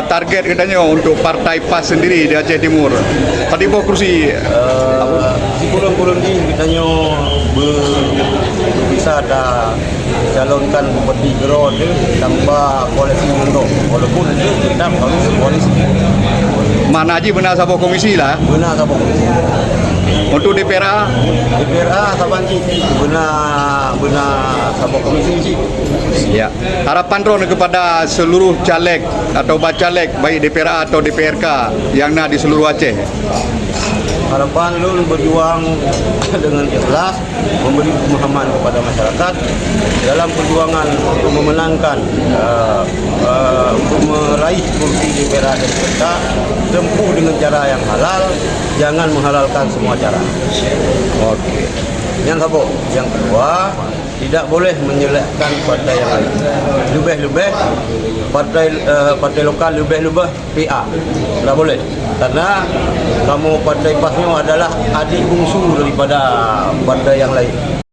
Target katanya untuk Partai PAS sendiri di Aceh Timur. Tadi bawa kursi di kurang-kurang ini katanya bisa ada calonkan Bupati Gero tanpa koalisi untuk walaupun itu tetap harus koalisi. mana aja benar sabuk komisi lah. Benar apa komisi? Untuk DPRA Sabanci benar sabuk komisi. ya. Harapan Ron kepada seluruh caleg atau bacalek baik DPRA atau DPRK yang ada di seluruh Aceh. Harapan Lun berjuang dengan ikhlas, memberi pemahaman kepada masyarakat dalam perjuangan untuk memenangkan, untuk meraih kursi DPRA dan DPRK, tempuh dengan cara yang halal, jangan menghalalkan semua cara. Oke. Yang satu, yang kedua, tidak boleh menyelekkan partai yang lain. Lebih-lebih partai lokal, lebih-lebih PA. Tidak boleh. Karena kamu partai PASnya adalah adik bungsu daripada partai yang lain.